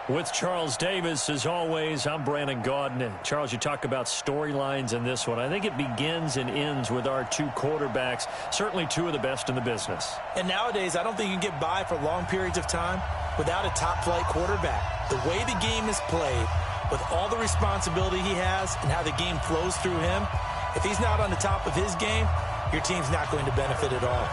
With Charles Davis, as always, I'm Brandon Gaudin. Charles, you talk about storylines in this one. I think it begins and ends with our two quarterbacks, certainly two of the best in the business. And nowadays, I don't think you can get by for long periods of time without a top-flight quarterback. The way the game is played, with all the responsibility he has and how the game flows through him, if he's not on the top of his game, your team's not going to benefit at all.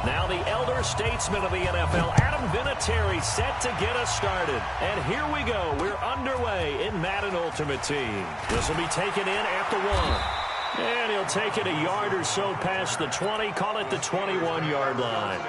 Now the elder statesman of the NFL, Adam Vinatieri, set to get us started. And here we go. We're underway in Madden Ultimate Team. This will be taken in at the 1. And he'll take it a yard or so past the 20, call it the 21-yard line.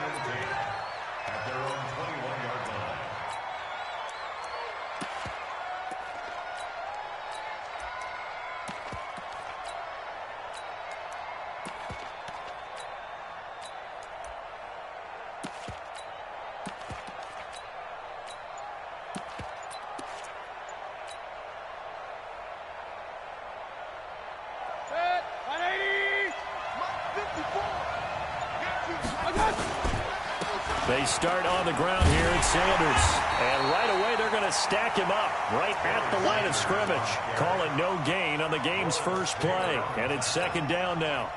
They start on the ground here at Sanders. And right away, they're going to stack him up right at the line of scrimmage. Call it no gain on the game's first play. And it's second down now.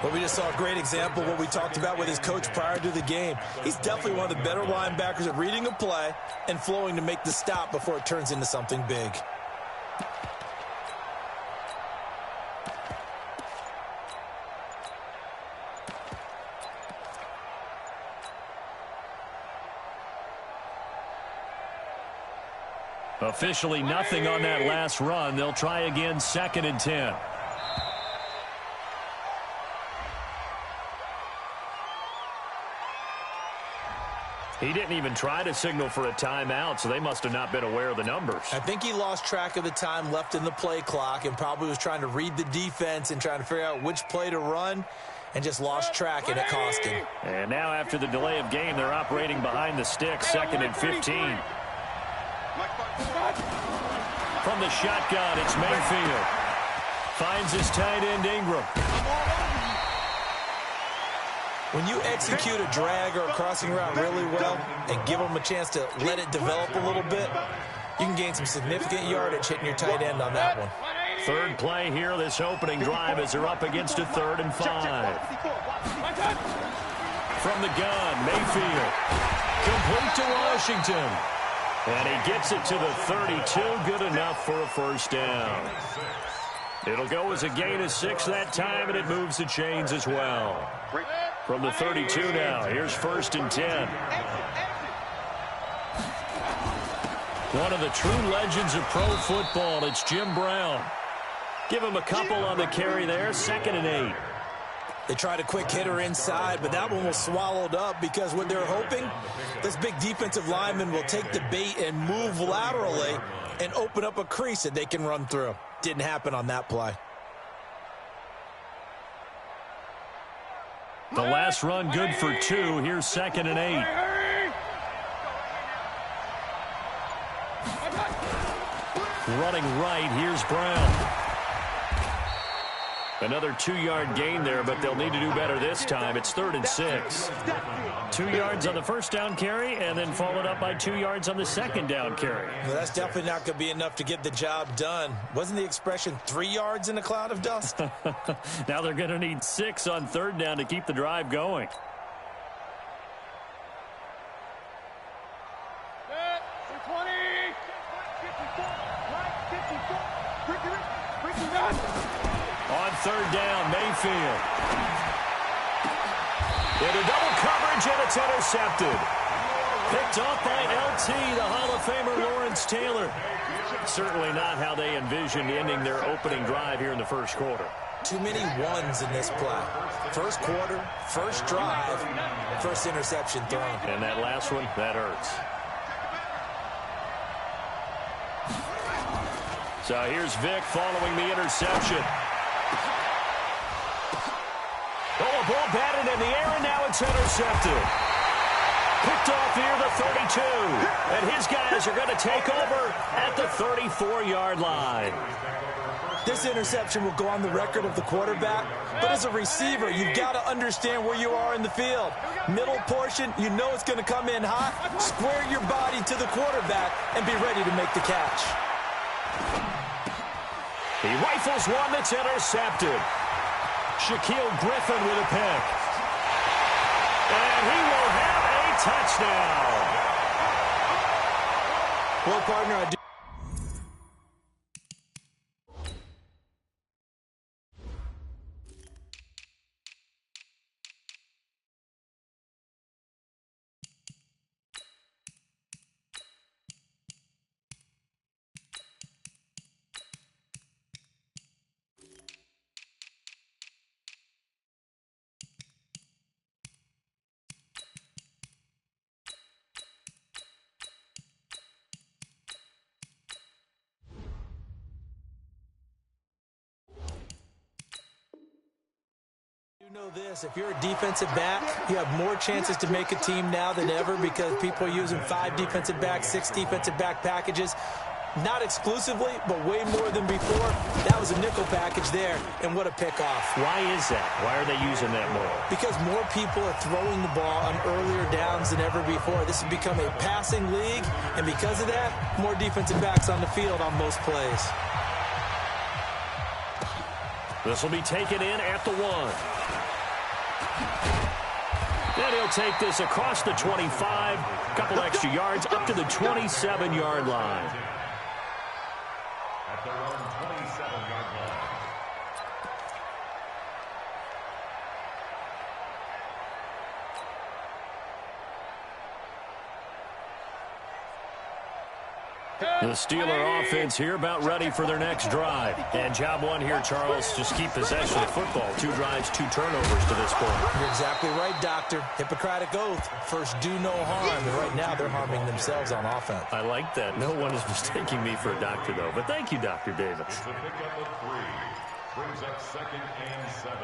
Well, we just saw a great example of what we talked about with his coach prior to the game. He's definitely one of the better linebackers at reading a play and flowing to make the stop before it turns into something big. Officially nothing on that last run. They'll try again, 2nd and 10. He didn't even try to signal for a timeout, so they must have not been aware of the numbers. I think he lost track of the time left in the play clock and probably was trying to read the defense and trying to figure out which play to run and just lost track, and it cost him. And now after the delay of game, they're operating behind the sticks, 2nd and 15. From the shotgun, it's Mayfield. Finds his tight end, Ingram. When you execute a drag or a crossing route really well and give them a chance to let it develop a little bit, you can gain some significant yardage hitting your tight end on that one. Third play here, this opening drive, as they're up against a 3rd and 5. From the gun, Mayfield. Complete to Washington. And he gets it to the 32, good enough for a first down. It'll go as a gain of 6 that time, and it moves the chains as well. From the 32 now, here's 1st and 10. One of the true legends of pro football, it's Jim Brown. Give him a couple on the carry there, 2nd and 8. They tried a quick hitter inside, but that one was swallowed up because what they're hoping, this big defensive lineman will take the bait and move laterally and open up a crease that they can run through. Didn't happen on that play. The last run good for 2. Here's 2nd and 8. Running right, here's Brown. Another 2-yard gain there, but they'll need to do better this time. It's 3rd and 6. 2 yards on the first down carry, and then followed up by 2 yards on the second down carry. Well, that's definitely not going to be enough to get the job done. Wasn't the expression 3 yards in a cloud of dust? Now they're going to need 6 on 3rd down to keep the drive going. On 3rd down, Mayfield. Into double coverage, and it's intercepted. Picked off by LT, the Hall of Famer Lawrence Taylor. Certainly not how they envisioned ending their opening drive here in the first quarter. Too many ones in this play. First quarter, first drive, first interception thrown. And that last one, that hurts. So here's Vic following the interception. Oh, a ball batted in the air, and now it's intercepted. Picked off near the 32. And his guys are going to take over at the 34-yard line. This interception will go on the record of the quarterback, but as a receiver, you've got to understand where you are in the field. Middle portion, you know it's going to come in hot. Square your body to the quarterback and be ready to make the catch. He rifles one that's intercepted. Shaquille Griffin with a pick. And he will have a touchdown. Well, partner, I do. You know this, if you're a defensive back, you have more chances to make a team now than ever because people are using 5 defensive backs, 6 defensive back packages. Not exclusively, but way more than before. That was a nickel package there, and what a pickoff. Why is that? Why are they using that more? Because more people are throwing the ball on earlier downs than ever before. This has become a passing league, and because of that, more defensive backs on the field on most plays. This will be taken in at the 1. And he'll take this across the 25, couple extra yards up to the 27-yard line. At their own 27-yard line. The Steeler offense here about ready for their next drive. And job one here, Charles, just keep possession of the football. 2 drives, 2 turnovers to this point. You're exactly right, Doctor. Hippocratic oath. First, do no harm. And right now, they're harming themselves on offense. I like that. No one is mistaking me for a doctor, though. But thank you, Dr. Davis. It's a pickup of 3. Brings up 2nd and 7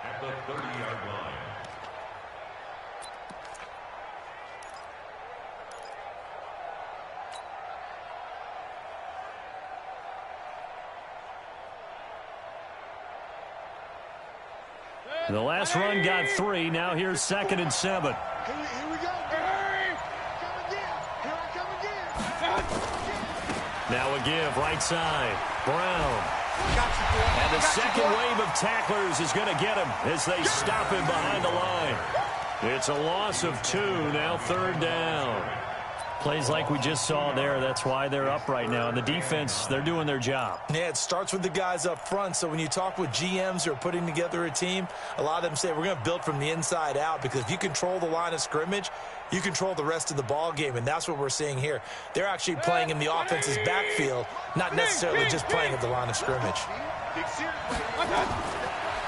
at the 30-yard line. The last run got 3. Now here's 2nd and 7. Here we go. Come again. Here I come again. Now a give, right side. Brown. And the second wave of tacklers is going to get him as they stop him behind the line. It's a loss of 2, now 3rd down. Plays like we just saw there. That's why they're up right now. And the defense, they're doing their job. Yeah, it starts with the guys up front. So when you talk with GMs who are putting together a team, a lot of them say we're going to build from the inside out because if you control the line of scrimmage, you control the rest of the ball game, and that's what we're seeing here. They're actually playing in the offense's backfield, not necessarily just playing at the line of scrimmage.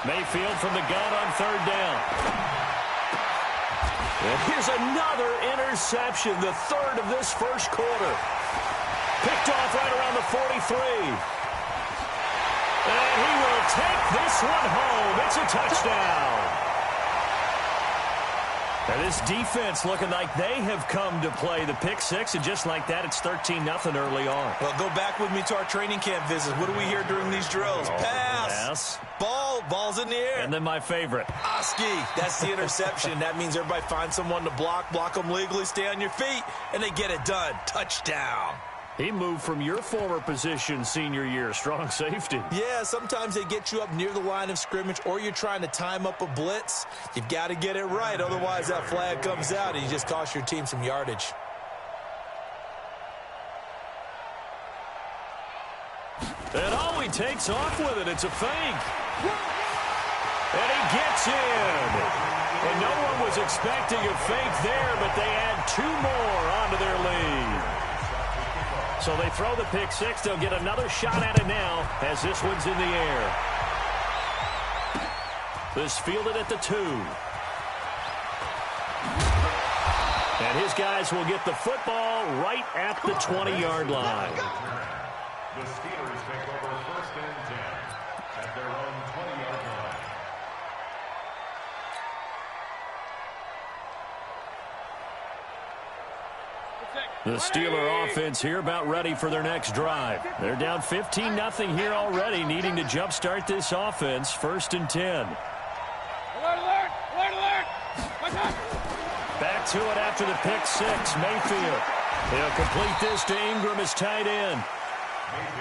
Mayfield from the gun on 3rd down. And here's another interception, the 3rd of this first quarter. Picked off right around the 43. And he will take this one home. It's a touchdown. And this defense looking like they have come to play the pick 6, and just like that, it's 13-0 early on. Well, go back with me to our training camp visits. What do we hear during these drills? Pass. Ball's in the air. And then my favorite. Oski. That's the interception. That means everybody finds someone to block them legally, stay on your feet, and they get it done. Touchdown. He moved from your former position senior year, strong safety. Yeah, sometimes they get you up near the line of scrimmage or you're trying to time up a blitz. You've got to get it right, otherwise that flag comes out and you just cost your team some yardage. And he takes off with it. It's a fake. And he gets in. And no one was expecting a fake there, but they add 2 more onto their lead. So they throw the pick 6. They'll get another shot at it now as this one's in the air. This fielded at the 2. And his guys will get the football right at the 20-yard line. The Steelers take over 1st and 10 at their own 20-yard line. The Steeler offense here about ready for their next drive. They're down 15-0 here already, needing to jumpstart this offense. 1st and 10. Alert, alert! Alert, alert! Back to it after the pick 6. Mayfield. He'll complete this to Ingram as tight end.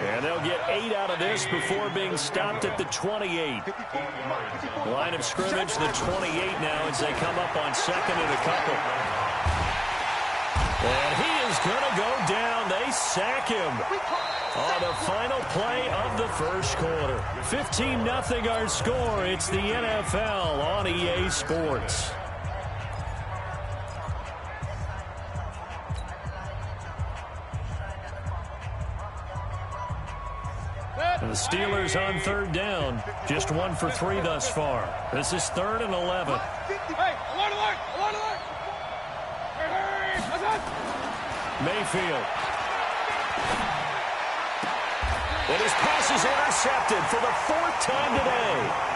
And they'll get 8 out of this before being stopped at the 28. Line of scrimmage, the 28 now as they come up on 2nd and a couple. And he is going to go down. They sack him on the final play of the 1st quarter. 15-0 our score. It's the NFL on EA Sports. The Steelers on 3rd down. Just 1 for 3 thus far. This is 3rd and 11. Hey, alert, alert! Alert, alert! Mayfield. And his pass is intercepted for the 4th time today.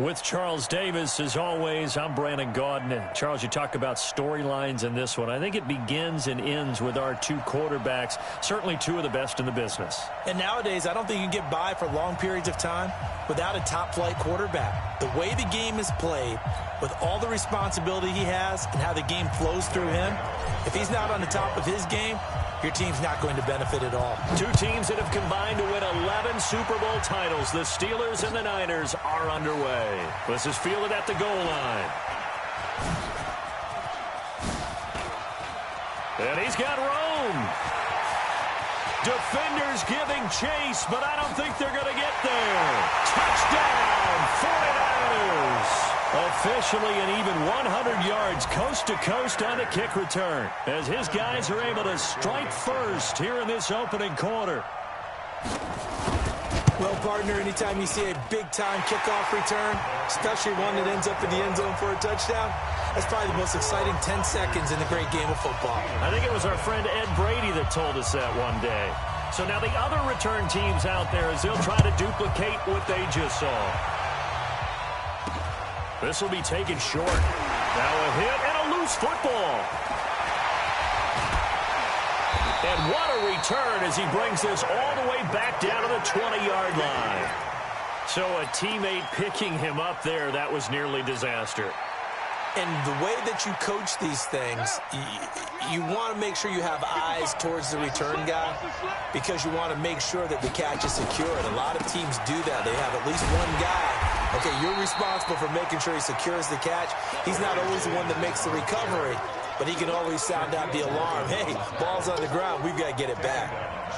With Charles Davis, as always, I'm Brandon Gaudin. Charles, you talk about storylines in this one. I think it begins and ends with our 2 quarterbacks, certainly 2 of the best in the business. And nowadays, I don't think you can get by for long periods of time without a top-flight quarterback. The way the game is played, with all the responsibility he has and how the game flows through him, if he's not on the top of his game, your team's not going to benefit at all. 2 teams that have combined to win 11 Super Bowl titles. The Steelers and the Niners are underway. This is fielded at the goal line. And he's got room. Defenders giving chase, but I don't think they're going to get there. Touchdown, 49ers. Officially an even 100 yards coast to coast on a kick return, as his guys are able to strike first here in this opening quarter. Well, partner, anytime you see a big-time kickoff return, especially one that ends up in the end zone for a touchdown, that's probably the most exciting 10 seconds in the great game of football. I think it was our friend Ed Brady that told us that one day. So now the other return teams out there, as they'll try to duplicate what they just saw. This will be taken short. Now a hit and a loose football. And what a return as he brings this all the way back down to the 20-yard line. So a teammate picking him up there, that was nearly disaster. And the way that you coach these things, you want to make sure you have eyes towards the return guy because you want to make sure that the catch is secured. A lot of teams do that. They have at least one guy. Okay, you're responsible for making sure he secures the catch. He's not always the one that makes the recovery, but he can always sound out the alarm. Hey, ball's on the ground. We've got to get it back.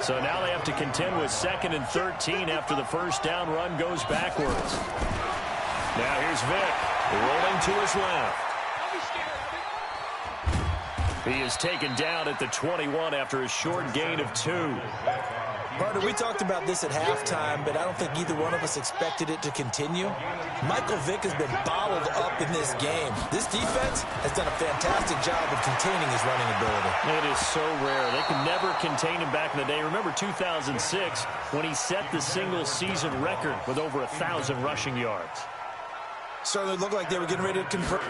So now they have to contend with 2nd and 13 after the first down run goes backwards. Now here's Vick rolling to his left. He is taken down at the 21 after a short gain of 2. Partner, we talked about this at halftime, but I don't think either one of us expected it to continue. Michael Vick has been bottled up in this game. This defense has done a fantastic job of containing his running ability. It is so rare. They could never contain him back in the day. Remember 2006 when he set the single-season record with over 1,000 rushing yards. Certainly looked like they were getting ready to convert.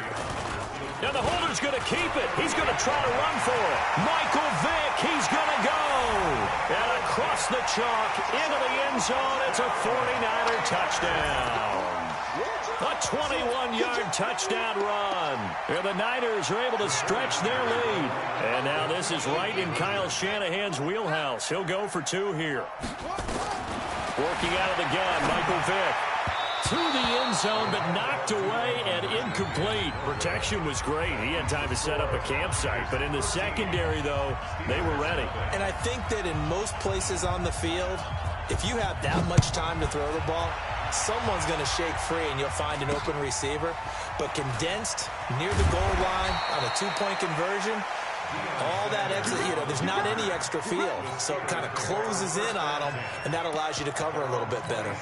And the holder's going to keep it. He's going to try to run for it. Michael Vick, he's going to go. And across the chalk, into the end zone, it's a 49er touchdown. A 21-yard touchdown run. And the Niners are able to stretch their lead. And now this is right in Kyle Shanahan's wheelhouse. He'll go for 2 here. Working out of the gun, Michael Vick. To the end zone, but knocked away and incomplete. Protection was great. He had time to set up a campsite. But in the secondary, though, they were ready. And I think that in most places on the field, if you have that much time to throw the ball, someone's going to shake free and you'll find an open receiver. But condensed near the goal line on a 2-point conversion, all that extra, there's not any extra field. So it kind of closes in on them, and that allows you to cover a little bit better.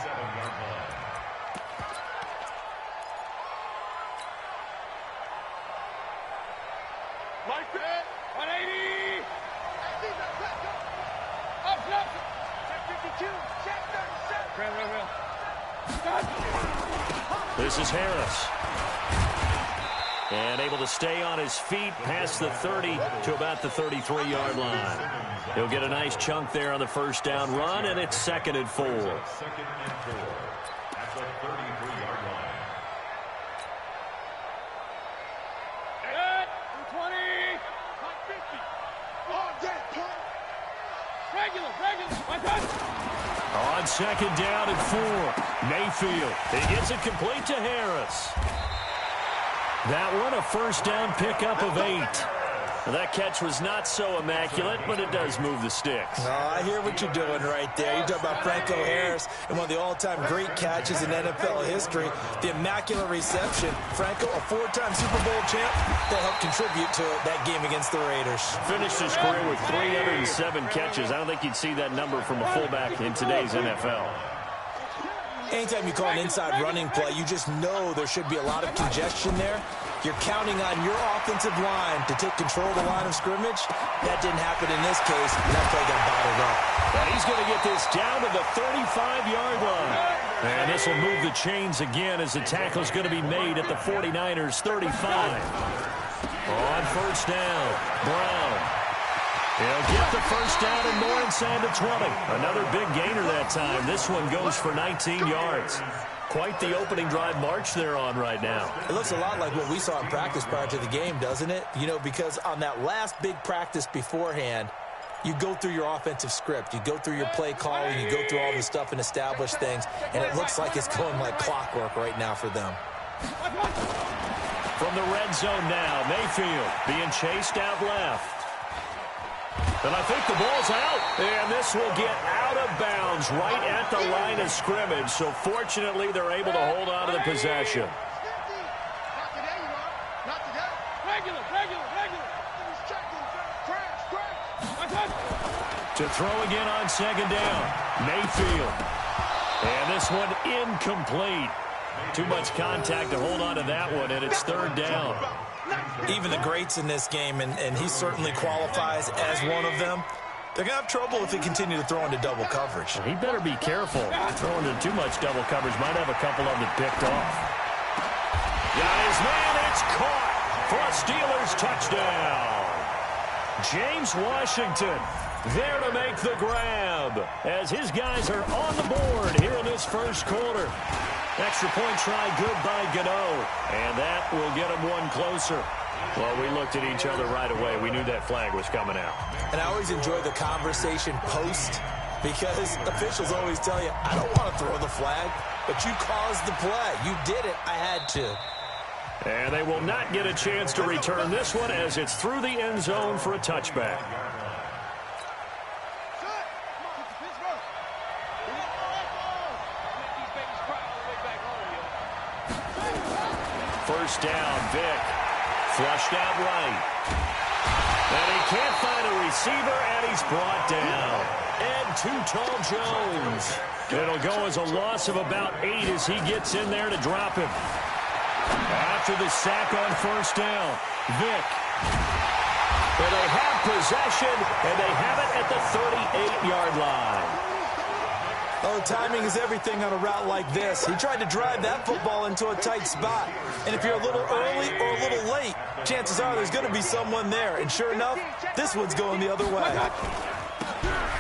Like that. 180. Up, left. Check 52. Check 37. Real. This is Harris. And able to stay on his feet past the 30 to about the 33-yard line. He'll get a nice chunk there on the first down run, and it's 2nd and 4. 2nd and 4 at the 33-yard line. Good. 20. 50. Oh, that point. Regular. On 2nd down and 4, Mayfield. He gets it complete to Harris. That one a first down pickup of 8. That catch was not so immaculate, but it does move the sticks. Oh, I hear what you're doing right there. You talk about Franco Harris and one of the all-time great catches in NFL history. The immaculate reception. Franco, a 4-time Super Bowl champ, that helped contribute to that game against the Raiders. Finished his career with 307 catches. I don't think you'd see that number from a fullback in today's NFL. Anytime you call an inside running play, you just know there should be a lot of congestion there. You're counting on your offensive line to take control of the line of scrimmage. That didn't happen in this case, and that play got bottled up. And he's going to get this down to the 35-yard line. And this will move the chains again as the tackle's going to be made at the 49ers' 35. On first down, Brown. He'll get the first down and more inside the 20. Another big gainer that time. This one goes for 19 yards. Quite the opening drive march they're on right now. It looks a lot like what we saw in practice prior to the game, doesn't it? Because on that last big practice beforehand, you go through your offensive script. You go through your play calling. You go through all the stuff and establish things. And it looks like it's going like clockwork right now for them. From the red zone now, Mayfield being chased out left. And I think the ball's out. And this will get out of bounds right at the line of scrimmage. So fortunately, they're able to hold on to the possession. To throw again on second down, Mayfield. And this one incomplete. Too much contact to hold on to that one, and it's third down. Even the greats in this game, and he certainly qualifies as one of them, they're going to have trouble if they continue to throw into double coverage. He better be careful. Throwing into too much double coverage might have a couple of them picked off. Got his man. It's caught for a Steelers touchdown. James Washington there to make the grab as his guys are on the board here in this first quarter. Extra point try good by Gano, and that will get him one closer. Well, we looked at each other right away. We knew that flag was coming out. And I always enjoy the conversation post because officials always tell you, I don't want to throw the flag, but you caused the play. You did it. I had to. And they will not get a chance to return this one as it's through the end zone for a touchback. First down, Vick. Flushed out right. And he can't find a receiver, and he's brought down. And Too Tall Jones. It'll go as a loss of about 8 as he gets in there to drop him. After the sack on first down, Vick. And they have possession, and they have it at the 38-yard line. Oh, timing is everything on a route like this. He tried to drive that football into a tight spot. And if you're a little early or a little late, chances are there's going to be someone there. And sure enough, this one's going the other way.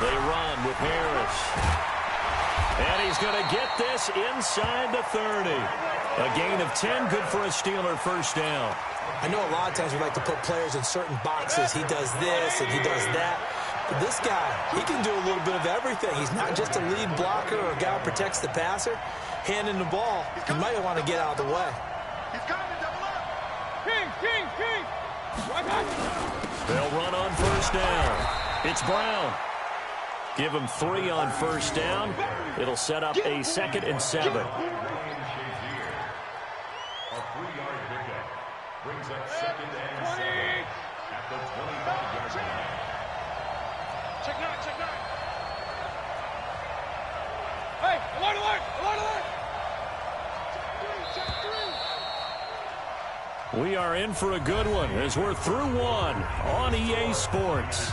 They run with Harris. And he's going to get this inside the 30. A gain of 10, good for a Steeler first down. I know a lot of times we like to put players in certain boxes. He does this and he does that. But this guy, he can do a little bit of everything. He's not just a lead blocker or a guy who protects the passer. Handing the ball, you might want to get out of the way. He's coming, double up. King. They'll run on first down. It's Brown. Give him 3 on first down. It'll set up a 2nd and 7. A 3-yard pickup brings up 2nd and 7 at the 25-yard line. Check 9. Hey, alert. Check 3. We are in for a good one as we're through one on EA Sports.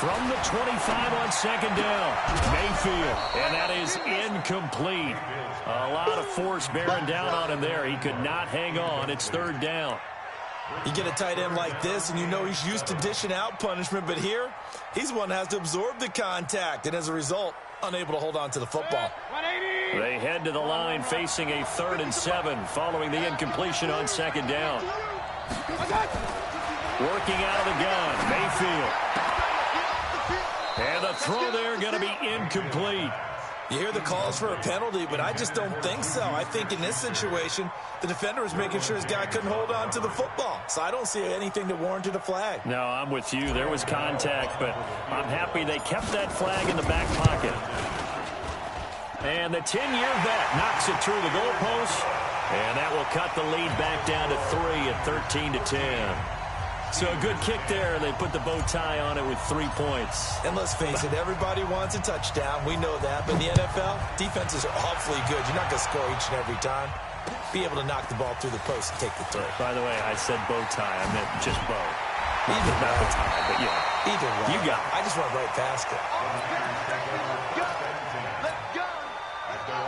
From the 25 on 2nd down, Mayfield, and that is incomplete. A lot of force bearing down on him there. He could not hang on. It's 3rd down. You get a tight end like this, and you know he's used to dishing out punishment, but here, he's one that has to absorb the contact, and as a result, unable to hold on to the football. They head to the line facing a 3rd and 7 following the incompletion on 2nd down. Working out of the gun, Mayfield. And the throw there going to be incomplete. You hear the calls for a penalty, but I just don't think so. I think in this situation, the defender was making sure his guy couldn't hold on to the football. So I don't see anything that warranted a flag. No, I'm with you. There was contact, but I'm happy they kept that flag in the back pocket. And the 10-year vet knocks it through the goalpost. And that will cut the lead back down to 3 at 13-10. So a good kick there. They put the bow tie on it with 3 points. And let's face it, everybody wants a touchdown. We know that. But in the NFL, defenses are awfully good. You're not going to score each and every time. Be able to knock the ball through the post and take the throw. By the way, I said bow tie. I meant just bow. Either not the tie, but yeah. Either way. You got it. I just went right past it.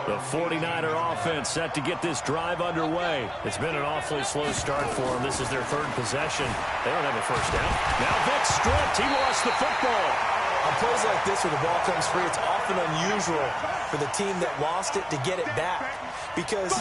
The 49er offense set to get this drive underway. It's been an awfully slow start for them. This is their 3rd possession. They don't have a first down. Now Vick stripped. He lost the football. On plays like this where the ball comes free, it's often unusual for the team that lost it to get it back. Because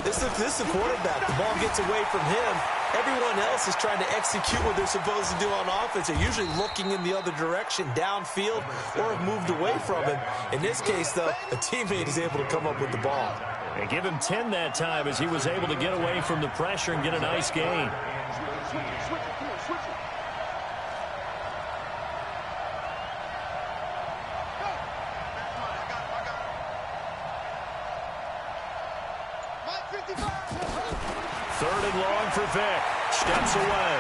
this is a quarterback. The ball gets away from him. Everyone else is trying to execute what they're supposed to do on offense. They're usually looking in the other direction, downfield, or have moved away from him. In this case, though, a teammate is able to come up with the ball. And give him 10 that time as he was able to get away from the pressure and get a nice gain. Third and long for Vick. Steps away.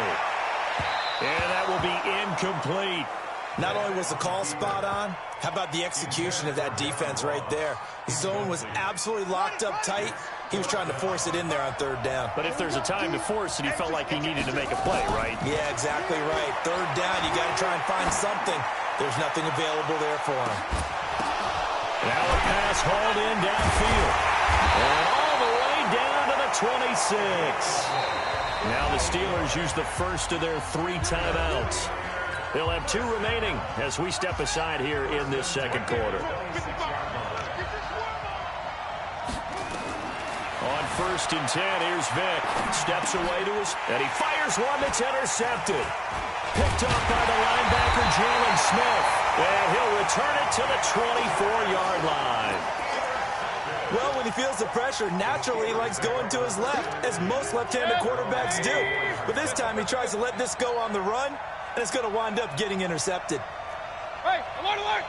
And that will be incomplete. Not only was the call spot on, how about the execution of that defense right there? The zone was absolutely locked up tight. He was trying to force it in there on 3rd down. But if there's a time to force it, he felt like he needed to make a play, right? Yeah, exactly right. 3rd down, you got to try and find something. There's nothing available there for him. Now a pass hauled in downfield. And all the way down to the 26. Now the Steelers use the first of their 3 timeouts. They'll have 2 remaining as we step aside here in this 2nd quarter. On 1st and 10, here's Vick. Steps away to his, and he fires one that's intercepted. Picked up by the linebacker, Jalen Smith. And he'll return it to the 24-yard line. Well, when he feels the pressure, naturally he likes going to his left, as most left-handed quarterbacks do. But this time he tries to let this go on the run, and it's going to wind up getting intercepted. Hey, alert!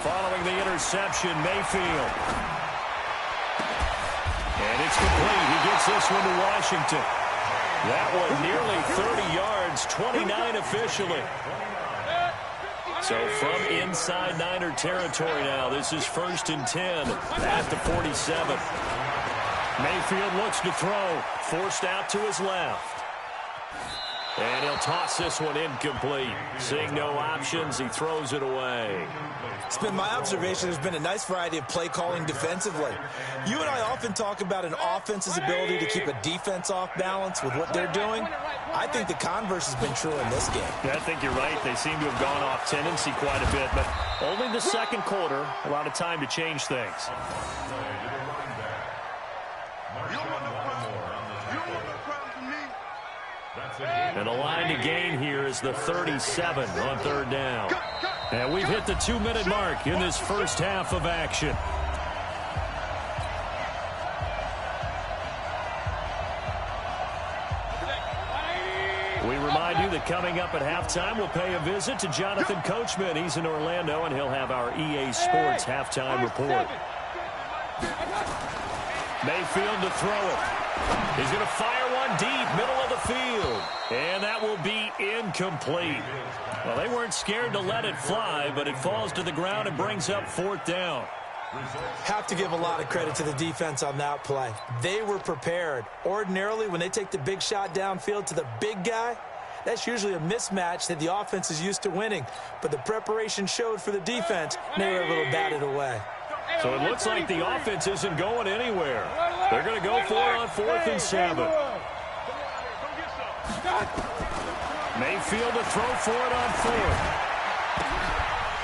Following the interception, Mayfield. And it's complete. He gets this one to Washington. That one nearly 30 yards, 29 officially. So from inside Niner territory now, this is 1st and 10 at the 47. Mayfield looks to throw, forced out to his left. And he'll toss this one incomplete. Seeing no options, he throws it away. It's been my observation there's been a nice variety of play calling defensively. You and I often talk about an offense's ability to keep a defense off balance with what they're doing. I think the converse has been true in this game. Yeah, I think you're right. They seem to have gone off tendency quite a bit, but only the second quarter, a lot of time to change things. And the line to gain here is the 37 on 3rd down. And we've hit the 2-minute mark in this first half of action. We remind you that coming up at halftime, we'll pay a visit to Jonathan Coachman. He's in Orlando, and he'll have our EA Sports halftime report. Mayfield to throw it. He's going to fire one deep, middle of the field. And that will be incomplete. Well, they weren't scared to let it fly, but it falls to the ground and brings up 4th down. Have to give a lot of credit to the defense on that play. They were prepared. Ordinarily, when they take the big shot downfield to the big guy, that's usually a mismatch that the offense is used to winning. But the preparation showed for the defense, and they were able to bat it away. So it looks like the offense isn't going anywhere. They're going to go for it on 4th and 7. Mayfield to throw for it on 4th.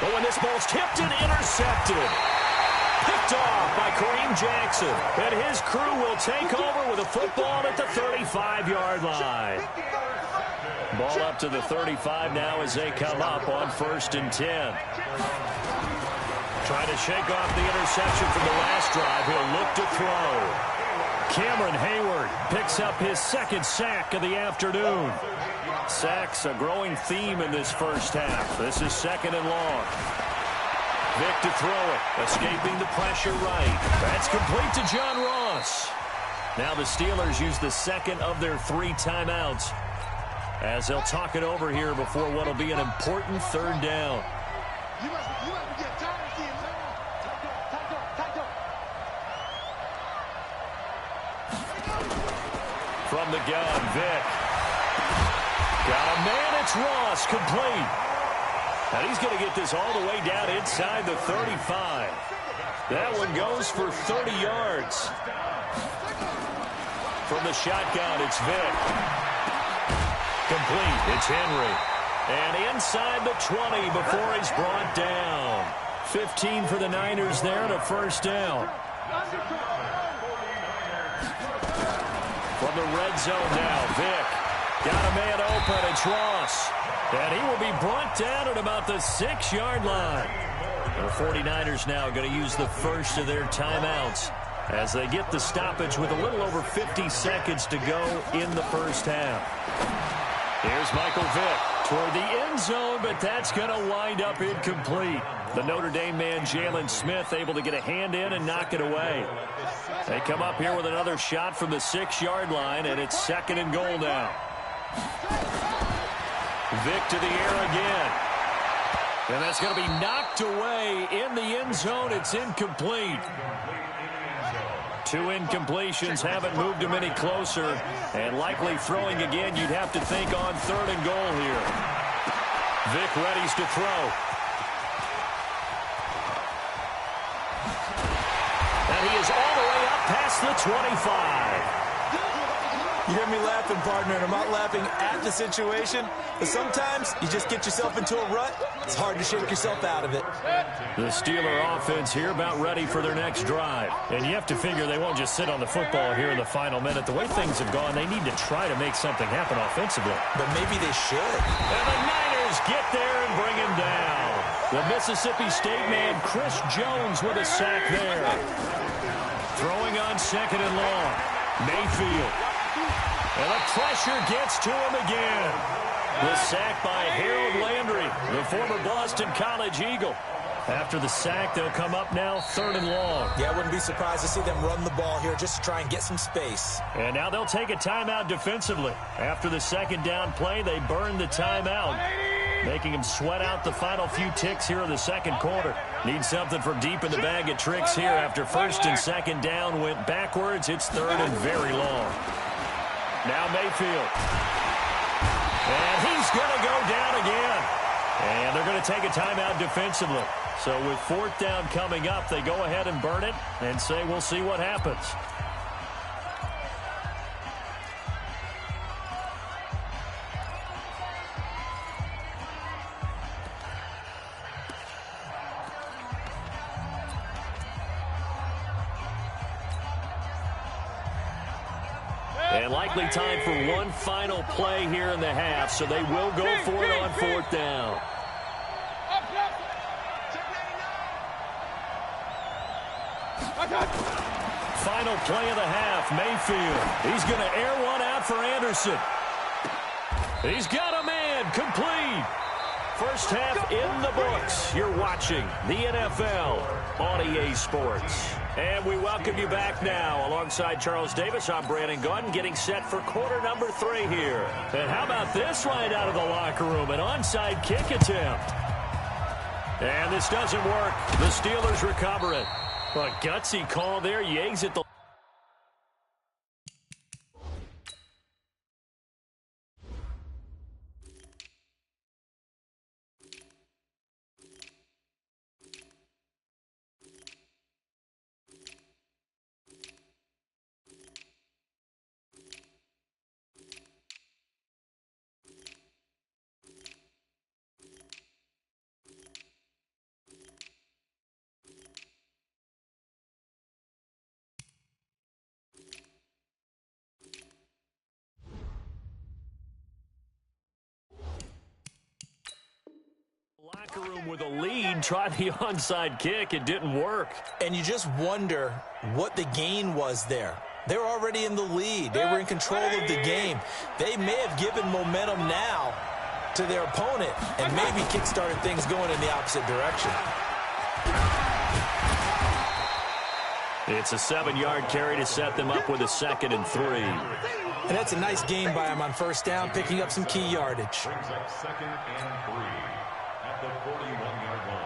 But when this ball's tipped and intercepted. Picked off by Kareem Jackson. And his crew will take over with a football at the 35-yard line. Ball up to the 35 now as they come up on 1st and 10. Trying to shake off the interception from the last drive. He'll look to throw. Cameron Hayward picks up his 2nd sack of the afternoon. Sacks a growing theme in this first half. This is 2nd and long. Vick to throw it, escaping the pressure right. That's complete to John Ross. Now the Steelers use the 2nd of their 3 timeouts as they'll talk it over here before what will be an important 3rd down. From the gun, Vick. Got a man, it's Ross, complete. And he's going to get this all the way down inside the 35. That one goes for 30 yards. From the shotgun, it's Vick. Complete, it's Henry. And inside the 20 before he's brought down. 15 for the Niners there and a 1st down. From the red zone now, Vick. Got a man open, it's Ross. And he will be brought down at about the 6-yard line. The 49ers now going to use the first of their timeouts as they get the stoppage with a little over 50 seconds to go in the first half. Here's Michael Vick toward the end zone, but that's going to wind up incomplete. The Notre Dame man, Jalen Smith, able to get a hand in and knock it away. They come up here with another shot from the 6-yard line, and it's 2nd and goal now. Vick to the air again. And that's going to be knocked away in the end zone. It's incomplete. 2 incompletions haven't moved him any closer. And likely throwing again, you'd have to think on 3rd and goal here. Vick readies to throw. And he is all the way up past the 25. You hear me laughing, partner, and I'm not laughing at the situation, but sometimes you just get yourself into a rut. It's hard to shake yourself out of it. The Steeler offense here about ready for their next drive. And you have to figure they won't just sit on the football here in the final minute. The way things have gone, they need to try to make something happen offensively. But maybe they should. And the Niners get there and bring him down. The Mississippi State man, Chris Jones, with a sack there. Throwing on 2nd and long. Mayfield. And the pressure gets to him again. The sack by Harold Landry, the former Boston College Eagle. After the sack, they'll come up now 3rd and long. Yeah, I wouldn't be surprised to see them run the ball here just to try and get some space. And now they'll take a timeout defensively. After the 2nd down play, they burn the timeout. making him sweat out the final few ticks here in the second quarter. Needs something from deep in the bag of tricks here after first and second down went backwards. It's third and very long. Now Mayfield. And he's going to go down again. And they're going to take a timeout defensively. So with fourth down coming up, they go ahead and burn it and say we'll see what happens. And likely time for one final play here in the half, so they will go for it on fourth down. Final play of the half, Mayfield. He's going to air one out for Anderson. He's got a man, complete. First half in the books. You're watching the NFL on EA Sports. And we welcome you back now. Alongside Charles Davis, I'm Brandon Gaudin, getting set for quarter number 3 here. And how about this right out of the locker room? An onside kick attempt. And this doesn't work. The Steelers recover it. A gutsy call there. Yags at the locker room with a lead, tried the onside kick. It didn't work. And you just wonder what the gain was there. They were already in the lead. They were in control of the game. They may have given momentum now to their opponent and maybe kick-started things going in the opposite direction. It's a 7-yard carry to set them up with a 2nd and 3. And that's a nice gain by him on first down, picking up some key yardage. Brings up 2nd and 3 at the 41-yard line.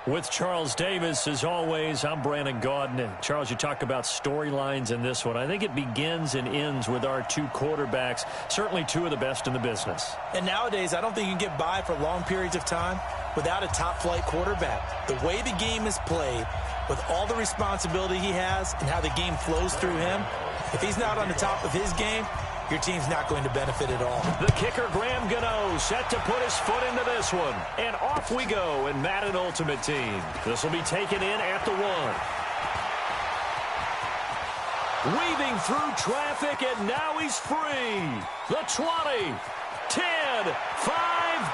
With Charles Davis, as always, I'm Brandon Gaudin. Charles, you talk about storylines in this one. I think it begins and ends with our two quarterbacks, certainly two of the best in the business. And nowadays, I don't think you can get by for long periods of time without a top-flight quarterback. The way the game is played, with all the responsibility he has and how the game flows through him, if he's not on the top of his game, your team's not going to benefit at all. The kicker, Graham Gano, set to put his foot into this one. And off we go in Madden Ultimate Team. This will be taken in at the 1. Weaving through traffic, and now he's free. The 20, 10, 5,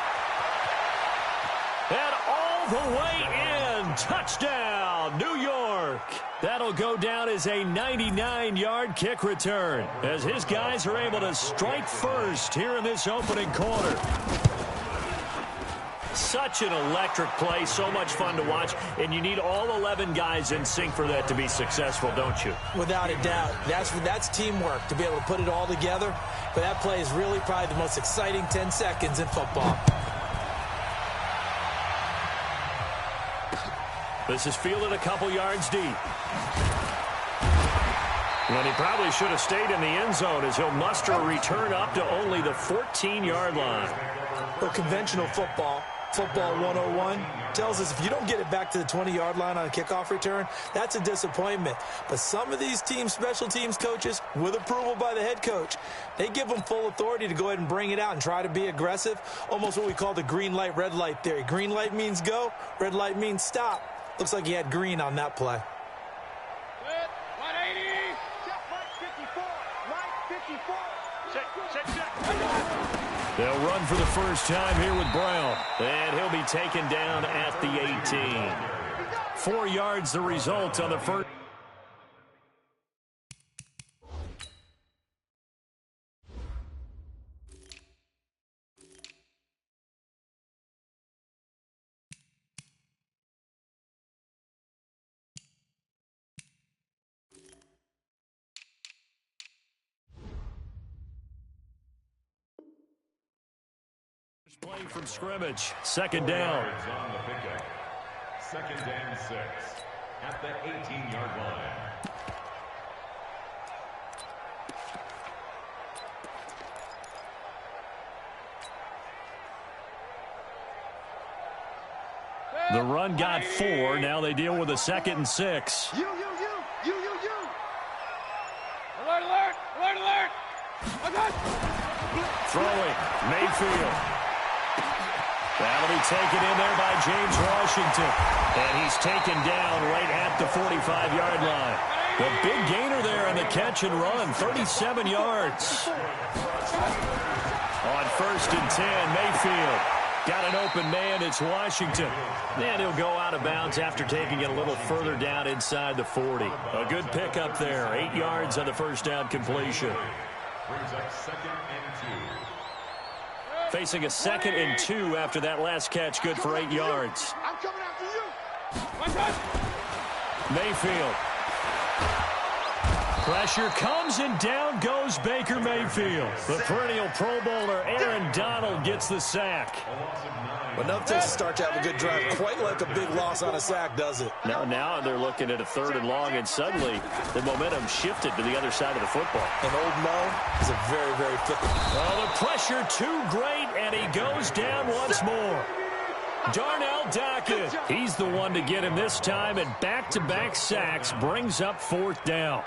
and all the way in. Touchdown, New York. That'll go down as a 99-yard kick return as his guys are able to strike first here in this opening quarter. Such an electric play, so much fun to watch, and you need all 11 guys in sync for that to be successful, don't you? Without a doubt. That's teamwork, to be able to put it all together. But that play is really probably the most exciting 10 seconds in football. This is fielded a couple yards deep. And he probably should have stayed in the end zone as he'll muster a return up to only the 14-yard line. Well, conventional football 101, tells us if you don't get it back to the 20-yard line on a kickoff return, that's a disappointment. But some of these special teams coaches, with approval by the head coach, they give them full authority to go ahead and bring it out and try to be aggressive, almost what we call the green light, red light theory. Green light means go, red light means stop. Looks like he had green on that play. 180. Check 54. They'll run for the first time here with Brown, and he'll be taken down at the 18. 4 yards the result on the first. Play from scrimmage. Second down. On the pickup. Second and 6 at the 18-yard line. The run got 4. Now they deal with a 2nd and 6. You. Alert. Throwing. Mayfield. That'll be taken in there by James Washington. And he's taken down right at the 45-yard line. The big gainer there on the catch and run, 37 yards. On 1st and 10, Mayfield. Got an open man, it's Washington. And he'll go out of bounds after taking it a little further down inside the 40. A good pickup there, 8 yards on the first down completion. Brings up 2nd and 2. Facing a 2nd and 2 after that last catch, good for 8 yards. I'm coming after you. Mayfield. Pressure comes and down goes Baker Mayfield. The perennial Pro Bowler Aaron Donald gets the sack. Enough to start to have a good drive. Quite like a big loss on a sack, does it? Now they're looking at a 3rd and long, and suddenly the momentum shifted to the other side of the football. And old Mo is a very, very fickle. Oh, the pressure too great, and he goes down once more. Darnell Dockett, he's the one to get him this time, and back-to-back sacks brings up 4th down.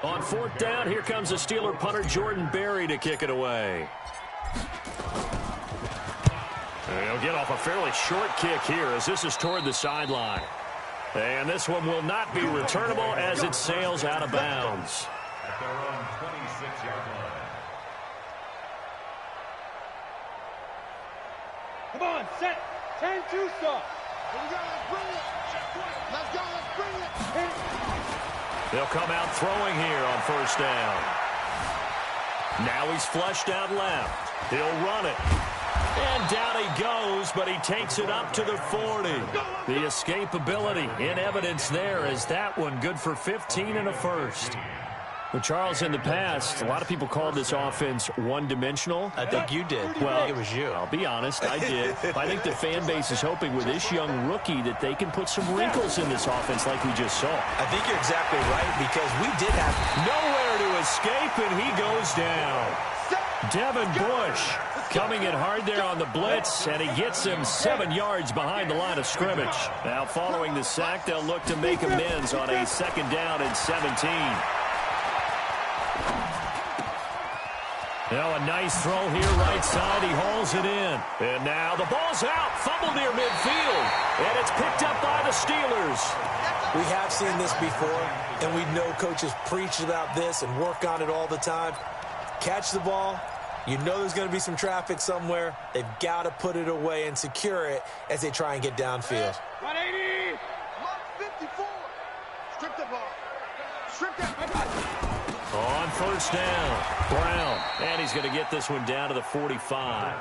On 4th down, here comes the Steeler punter Jordan Berry to kick it away. He'll get off a fairly short kick here as this is toward the sideline. And this one will not be returnable as it sails out of bounds. At their own 26-yard line. Come on, set. 10-2 stop. Let's go, let's bring it. They'll come out throwing here on 1st down. Now he's flushed out left. He'll run it. And down he goes, but he takes it up to the 40. The escapability in evidence there is that one good for 15 and a first. Well, Charles, in the past, a lot of people called this offense one-dimensional. I think you did. Well, it was you. I'll be honest, I did. I think the fan base is hoping with this young rookie that they can put some wrinkles in this offense like we just saw. I think you're exactly right because we did have Nowhere to escape, and he goes down. Devin Bush coming in hard there on the blitz, and he gets him 7 yards behind the line of scrimmage. Now, following the sack, they'll look to make amends on a 2nd down and 17. Now a nice throw here right side. He hauls it in. And now the ball's out. Fumble near midfield. And it's picked up by the Steelers. We have seen this before, and we know coaches preach about this and work on it all the time. Catch the ball. You know there's going to be some traffic somewhere. They've got to put it away and secure it as they try and get downfield. 180. Mark 54. Strip the ball. Strip that. On first down, Brown. And he's going to get this one down to the 45.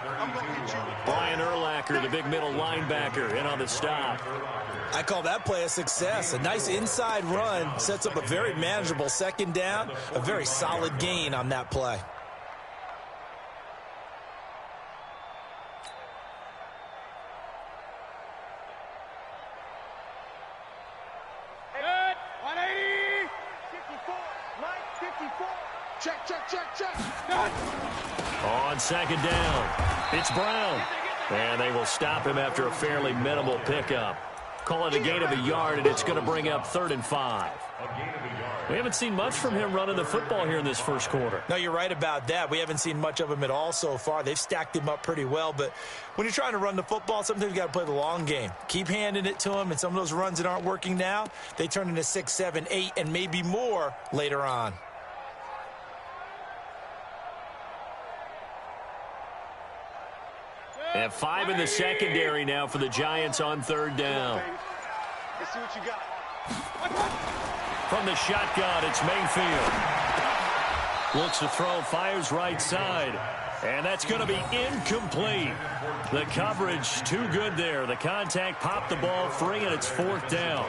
Brian Urlacher, the big middle linebacker, in on the stop. I call that play a success. A nice inside run sets up a very manageable second down. A very solid gain on that play. On second down, it's Brown. And they will stop him after a fairly minimal pickup. Call it a gain of a yard, and it's going to bring up 3rd and 5. We haven't seen much from him running the football here in this first quarter. No, you're right about that. We haven't seen much of him at all so far. They've stacked him up pretty well, but when you're trying to run the football, sometimes you got to play the long game. Keep handing it to him, and some of those runs that aren't working now, they turn into 6, 7, 8, and maybe more later on. And 5 in the secondary now for the Giants on 3rd down. Let's see what you got. From the shotgun, it's Mayfield. Looks to throw, fires right side. And that's going to be incomplete. The coverage too good there. The contact popped the ball free, and it's 4th down.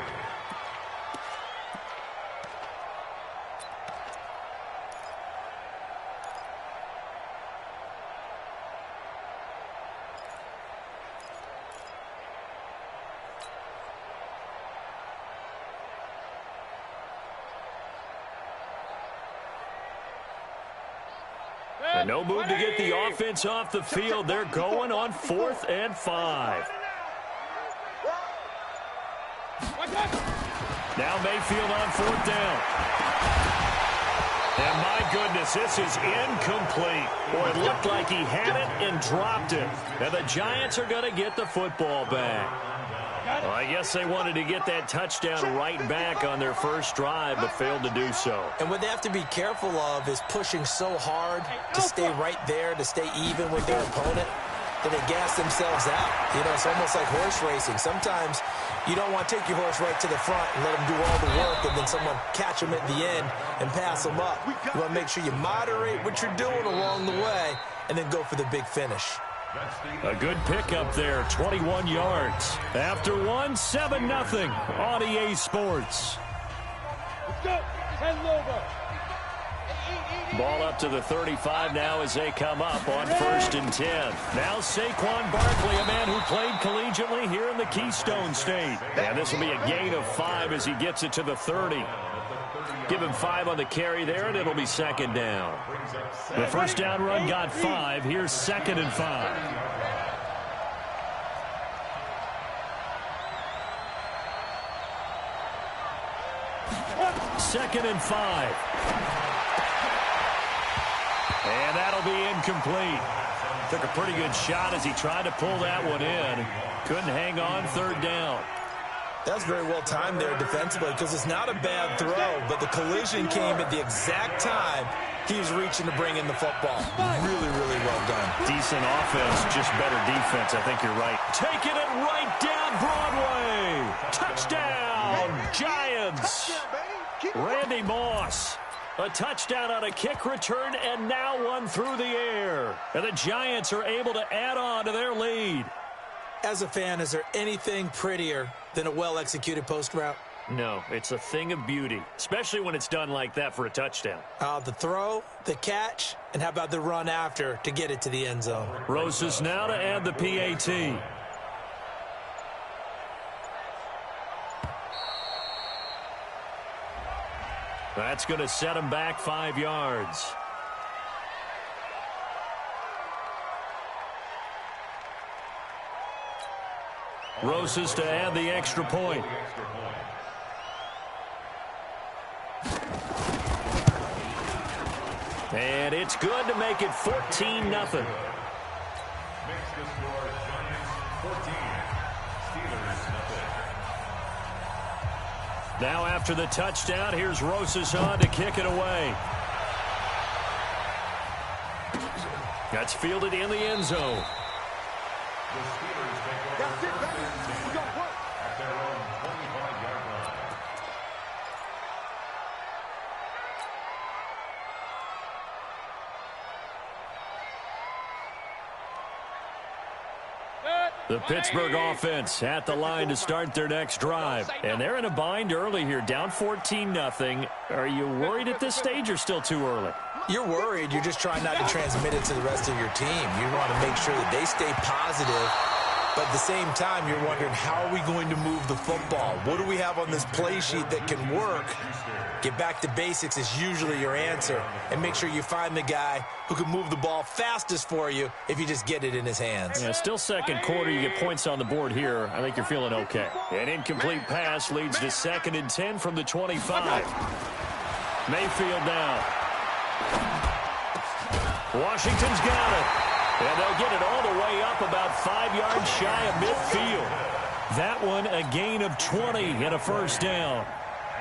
And no move to get the offense off the field. They're going on 4th and 5. Now Mayfield on 4th down. And my goodness, this is incomplete. Boy, it looked like he had it and dropped it. And the Giants are going to get the football back. Well, I guess they wanted to get that touchdown right back on their first drive, but failed to do so. And what they have to be careful of is pushing so hard to stay right there, to stay even with their opponent, that they gas themselves out. You know, it's almost like horse racing. Sometimes you don't want to take your horse right to the front and let them do all the work, and then someone catch them at the end and pass them up. You want to make sure you moderate what you're doing along the way and then go for the big finish. A good pickup there, 21 yards. After 1, 7-0 on EA Sports. Let's go. 10 over. Ball up to the 35 now as they come up on 1st and 10. Now Saquon Barkley, a man who played collegiately here in the Keystone State. And this will be a gain of 5 as he gets it to the 30. Give him 5 on the carry there, and it'll be 2nd down. The first down run got 5. Here's 2nd and 5. Second and 5. And that'll be incomplete. Took a pretty good shot as he tried to pull that one in. Couldn't hang on, 3rd down. That was very well timed there defensively, because it's not a bad throw, but the collision came at the exact time he was reaching to bring in the football. Really, really well done. Decent offense, just better defense. I think you're right. Taking it right down Broadway. Touchdown, Giants. Randy Moss. A touchdown on a kick return, and now one through the air. And the Giants are able to add on to their lead. As a fan, is there anything prettier than a well-executed post route? No, it's a thing of beauty, especially when it's done like that for a touchdown. The throw, the catch, and how about the run after to get it to the end zone? Rosas now to add the PAT. That's going to set him back 5 yards. Rosas to add the extra point. And it's good to make it 14-0. Now after the touchdown, here's Rosas on to kick it away. That's fielded in the end zone. That's it, baby. We got work. At their own 25-yard line. The Pittsburgh offense at the line to start their next drive. And they're in a bind early here, down 14-0. Are you worried at this stage or still too early? You're worried. You're just trying not to transmit it to the rest of your team. You want to make sure that they stay positive. But at the same time, you're wondering, how are we going to move the football? What do we have on this play sheet that can work? Get back to basics is usually your answer. And make sure you find the guy who can move the ball fastest for you if you just get it in his hands. Yeah, still second quarter. You get points on the board here. I think you're feeling okay. An incomplete pass leads to 2nd and 10 from the 25. Mayfield now. Washington's got it. And they'll get it all the way up about 5 yards shy of midfield. That one a gain of 20 and a first down.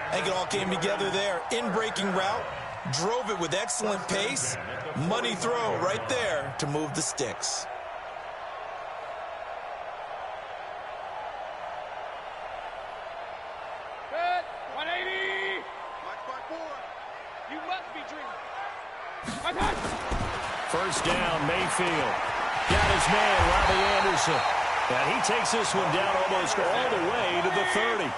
I think it all came together there. In-breaking route, drove it with excellent pace. Money throw right there to move the sticks. Good. 180. Watch 4. You must be dreaming. First down, Mayfield. Got his man, Robbie Anderson. And he takes this one down almost all the way to the 30.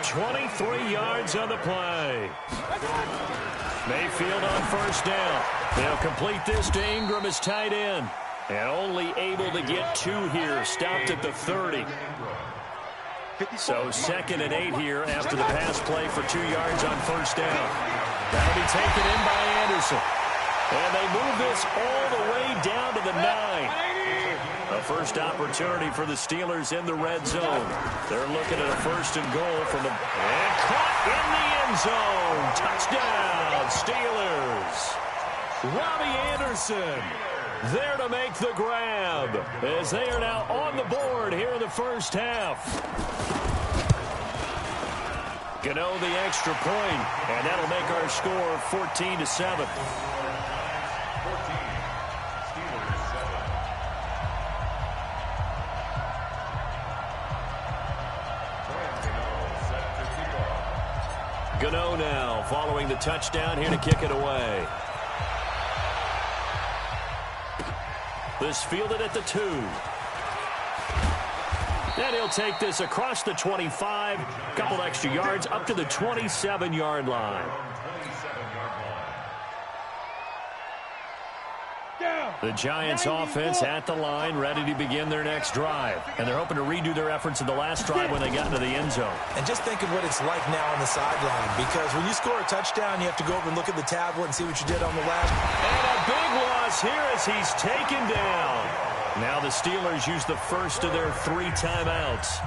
23 yards on the play. Mayfield on first down. They'll complete this to Ingram as tight end. And only able to get 2 here. Stopped at the 30. So 2nd and 8 here after the pass play for 2 yards on first down. That'll be taken in by Anderson. And they move this all the way down to the 9. A first opportunity for the Steelers in the red zone. They're looking at a 1st and goal from the... And caught in the end zone. Touchdown, Steelers. Robbie Anderson there to make the grab as they are now on the board here in the first half. Gano the extra point, and that'll make our score 14-7. Gano now following the touchdown here to kick it away. This fielded at the 2. And he'll take this across the 25, couple extra yards up to the 27-yard line. The Giants offense at the line, ready to begin their next drive. And they're hoping to redo their efforts in the last drive when they got into the end zone. And just think of what it's like now on the sideline, because when you score a touchdown, you have to go over and look at the tablet and see what you did on the last. And a big loss here as he's taken down. Now the Steelers use the first of their 3 timeouts.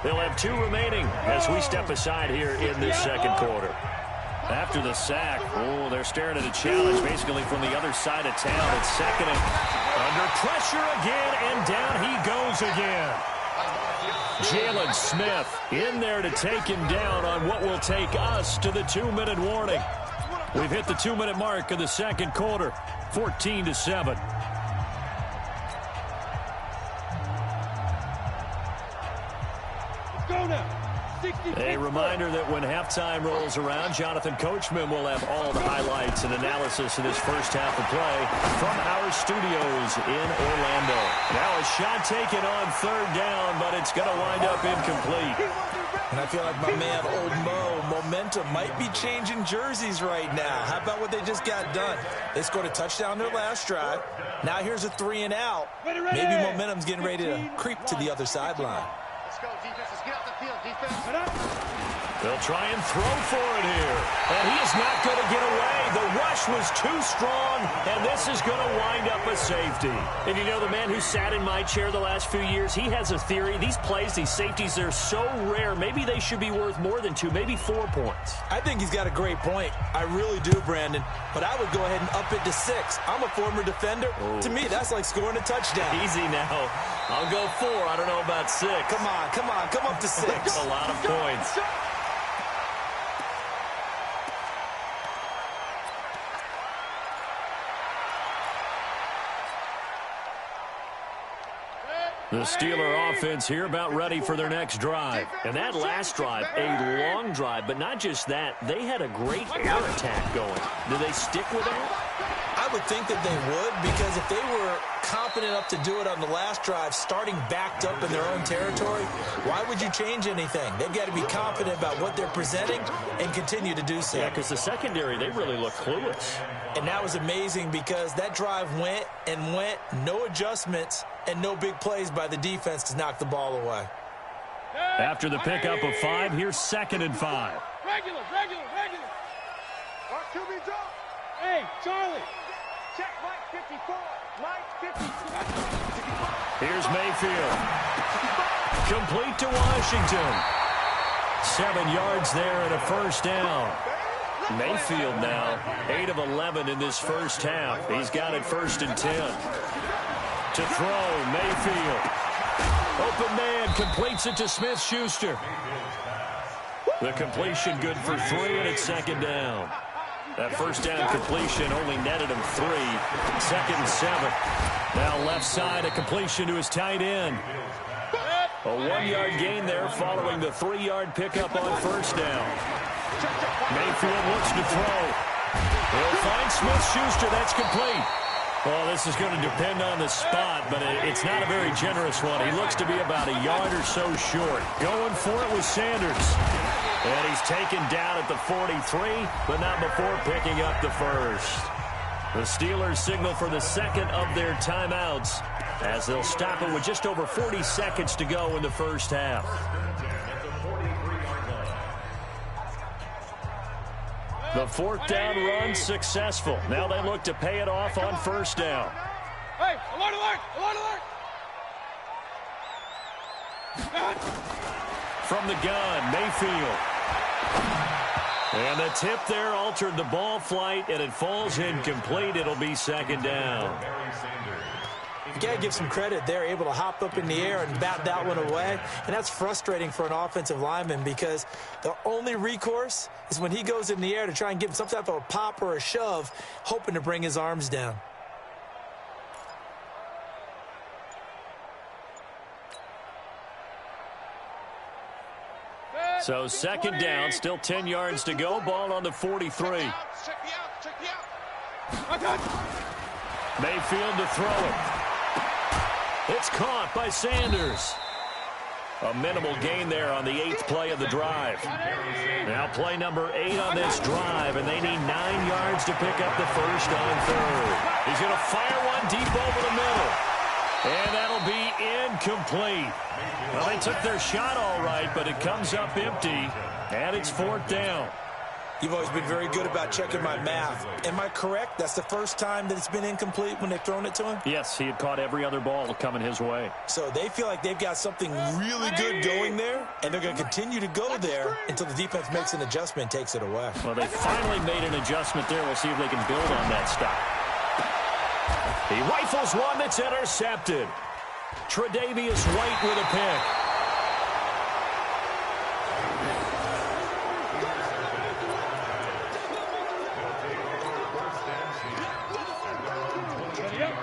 They'll have 2 remaining as we step aside here in this second quarter. After the sack, they're staring at a challenge basically from the other side of town. It's 2nd and under pressure again, and down he goes again. Jalen Smith in there to take him down on what will take us to the 2-minute warning. We've hit the 2-minute mark of the second quarter, 14-7. Let's go now. A reminder that when halftime rolls around, Jonathan Coachman will have all the highlights and analysis of this first half of play from our studios in Orlando. Now a shot taken on 3rd down, but it's going to wind up incomplete. And I feel like my man, Old Mo, momentum might be changing jerseys right now. How about what they just got done? They scored a touchdown their last drive. Now here's a 3 and out. Maybe momentum's getting ready to creep to the other sideline. Let's go, defense. Let's get out the field, defense. They'll try and throw for it here. And he is not going to get away. The rush was too strong, and this is going to wind up a safety. And you know, the man who sat in my chair the last few years, he has a theory. These plays, these safeties, they're so rare. Maybe they should be worth more than 2, maybe 4 points. I think he's got a great point. I really do, Brandon. But I would go ahead and up it to 6. I'm a former defender. To me, that's like scoring a touchdown. Easy now. I'll go 4. I don't know about 6. Come on. Come up to 6. That's a lot of points. The Steeler offense here about ready for their next drive. And that last drive, a long drive, but not just that. They had a great air attack going. Do they stick with that? I would think that they would, because if they were confident enough to do it on the last drive, starting backed up in their own territory, why would you change anything? They've got to be confident about what they're presenting and continue to do so. Yeah, because the secondary, they really look clueless. And that was amazing because that drive went and went, no adjustments, and no big plays by the defense to knock the ball away. After the pickup of 5, here's 2nd and 5. Regular. Mark, QB drop. Hey, Charlie. Check Mike 54. Mike 54. Here's Mayfield. Complete to Washington. 7 yards there and a first down. Mayfield now 8 of 11 in this first half. He's got it 1st and 10. To throw, Mayfield. Open man, completes it to Smith-Schuster. The completion good for 3, and it's 2nd down. That first down completion only netted him 3. 2nd and 7. Now left side, a completion to his tight end. A 1-yard gain there following the 3-yard pickup on first down. Mayfield looks to throw. He'll find Smith-Schuster. That's complete. Well, this is going to depend on the spot, but it's not a very generous one. He looks to be about a yard or so short. Going for it with Sanders. And he's taken down at the 43, but not before picking up the first. The Steelers signal for the 2nd of their timeouts as they'll stop it with just over 40 seconds to go in the first half. The 4th down run successful. Now they look to pay it off on first down. Hey, alert, alert, alert, alert. From the gun, Mayfield. And the tip there altered the ball flight, and it falls incomplete. It'll be 2nd down. You got to give some credit. They're able to hop up in the air and bat that one away. And that's frustrating for an offensive lineman because the only recourse is when he goes in the air to try and give him some type of a pop or a shove, hoping to bring his arms down. So 2nd down, still 10 yards to go. Ball on the 43. Mayfield to throw it. It's caught by Sanders. A minimal gain there on the 8th play of the drive. Now play number 8 on this drive, and they need 9 yards to pick up the first on 3rd. He's going to fire one deep over the middle. And that'll be incomplete. Well, they took their shot all right, but it comes up empty, and it's 4th down. You've always been very good about checking my math. Am I correct? That's the first time that it's been incomplete when they've thrown it to him? Yes, he had caught every other ball coming his way. So they feel like they've got something really good going there, and they're going to continue to go there until the defense makes an adjustment and takes it away. Well, they finally made an adjustment there. We'll see if they can build on that stop. He rifles one that's intercepted. Tre'Davious White with a pick.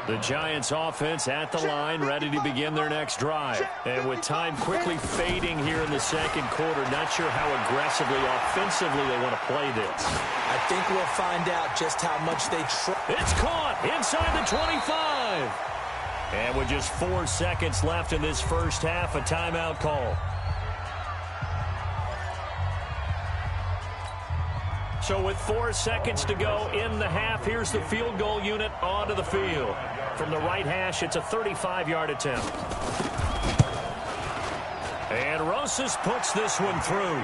The Giants offense at the line, ready to begin their next drive. And with time quickly fading here in the 2nd quarter, not sure how aggressively, offensively they want to play this. I think we'll find out just how much they try. It's caught inside the 25. And with just 4 seconds left in this first half, a timeout call. So with 4 seconds to go in the half, here's the field goal unit onto the field. From the right hash, it's a 35-yard attempt. And Rosas puts this one through.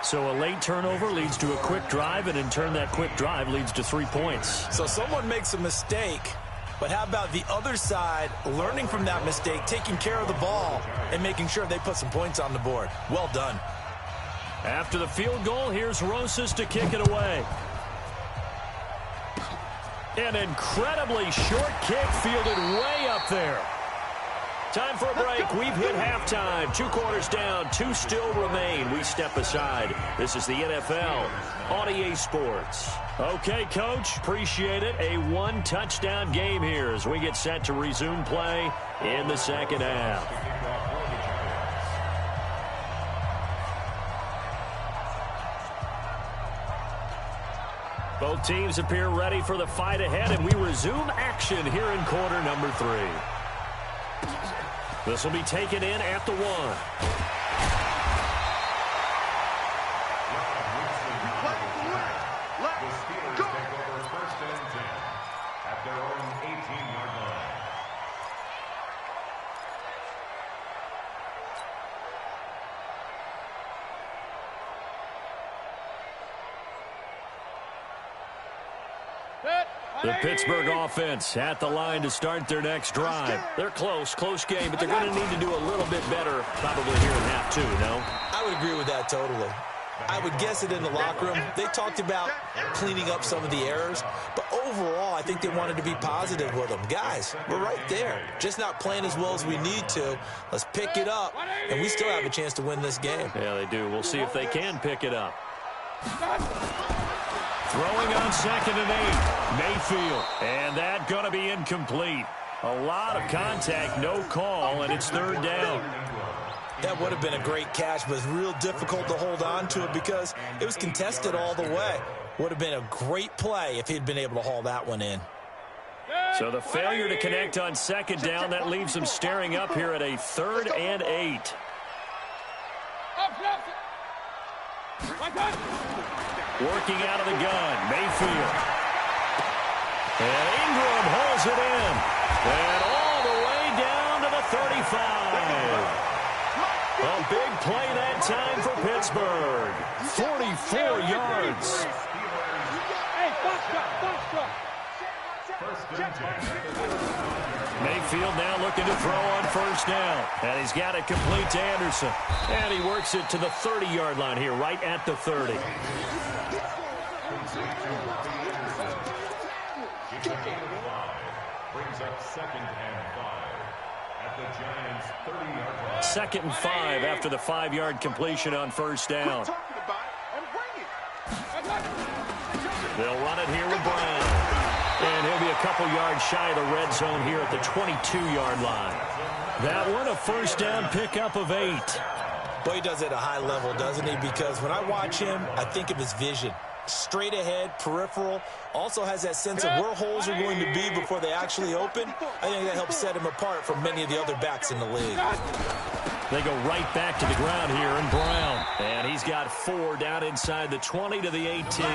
So a late turnover leads to a quick drive, and in turn, that quick drive leads to 3 points. So someone makes a mistake, but how about the other side learning from that mistake, taking care of the ball, and making sure they put some points on the board? Well done. After the field goal, here's Rosas to kick it away. An incredibly short kick fielded way up there. Time for a break. We've hit halftime. 2 quarters down, 2 still remain. We step aside. This is the NFL on EA Sports. Okay, Coach, appreciate it. A 1-touchdown game here as we get set to resume play in the second half. Both teams appear ready for the fight ahead, and we resume action here in quarter number 3. This will be taken in at the 1. The Pittsburgh offense at the line to start their next drive. They're close game, but they're going to need to do a little bit better probably here in half 2, no? I would agree with that totally. I would guess it in the locker room. They talked about cleaning up some of the errors, but overall, I think they wanted to be positive with them. Guys, we're right there. Just not playing as well as we need to. Let's pick it up, and we still have a chance to win this game. Yeah, they do. We'll see if they can pick it up. Throwing on 2nd and 8, Mayfield. And that going to be incomplete. A lot of contact, no call, and it's 3rd down. That would have been a great catch, but it's real difficult to hold on to it because it was contested all the way. Would have been a great play if he'd been able to haul that one in. So the failure to connect on 2nd down, that leaves them staring up here at a 3rd and 8. Working out of the gun, Mayfield. And Ingram holds it in. And all the way down to the 35. A big play that time for Pittsburgh. 44 yards. Mayfield now looking to throw on 1st down. And he's got it complete to Anderson. And he works it to the 30-yard line here, right at the 30. Brings up 2nd and 5 at the Giants' 30-yard line. 2nd and 5 after the 5-yard completion on 1st down. They'll run it here with Brown. And he'll be a couple yards shy of the red zone here at the 22-yard line. That one a 1st down pickup of 8. Boy, he does it at a high level, doesn't he? Because when I watch him, I think of his vision. Straight ahead, peripheral, also has that sense of where holes are going to be before they actually open. I think that helps set him apart from many of the other backs in the league. They go right back to the ground here in Brown. And he's got 4 down inside the 20 to the 18.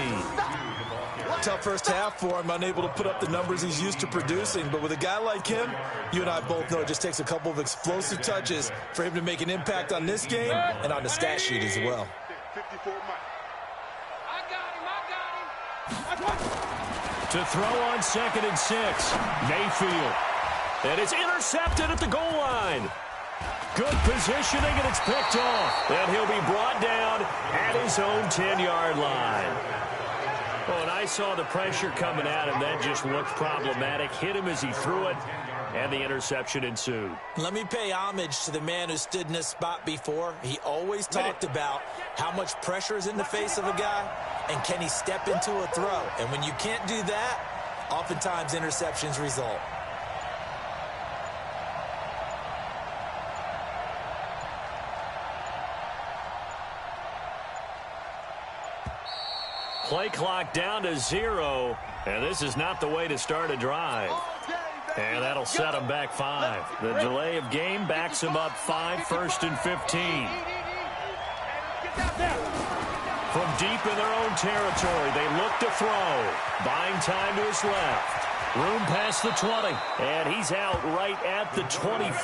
Tough first half for him, unable to put up the numbers he's used to producing. But with a guy like him, you and I both know it just takes a couple of explosive touches for him to make an impact on this game and on the stat sheet as well. To throw on 2nd and 6, Mayfield. And it's intercepted at the goal line. Good positioning, and it's picked off. And he'll be brought down at his own 10-yard line. Oh, and I saw the pressure coming at him. That just looked problematic. Hit him as he threw it, and the interception ensued. Let me pay homage to the man who stood in this spot before. He always talked about how much pressure is in the face of a guy, and can he step into a throw. And when you can't do that, oftentimes interceptions result. Play clock down to 0, and this is not the way to start a drive. And that'll set them back 5. The delay of game backs them up 5, 1st and 15. From deep in their own territory, they look to throw. Buying time to his left. Room past the 20, and he's out right at the 25.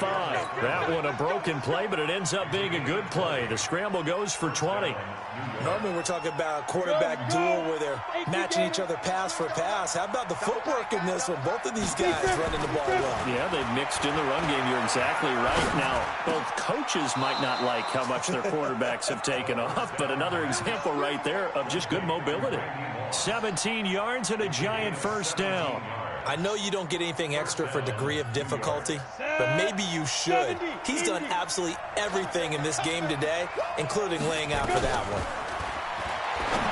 That one a broken play, but it ends up being a good play. The scramble goes for 20. Normally we're talking about a quarterback duel where they're matching each other pass for pass. How about the footwork in this one? Both of these guys running the ball well. Yeah, they've mixed in the run game. You're exactly right. Now, both coaches might not like how much their quarterbacks have taken off, but another example right there of just good mobility. 17 yards and a giant 1st down. I know you don't get anything extra for degree of difficulty, but maybe you should. He's done absolutely everything in this game today, including laying out for that one.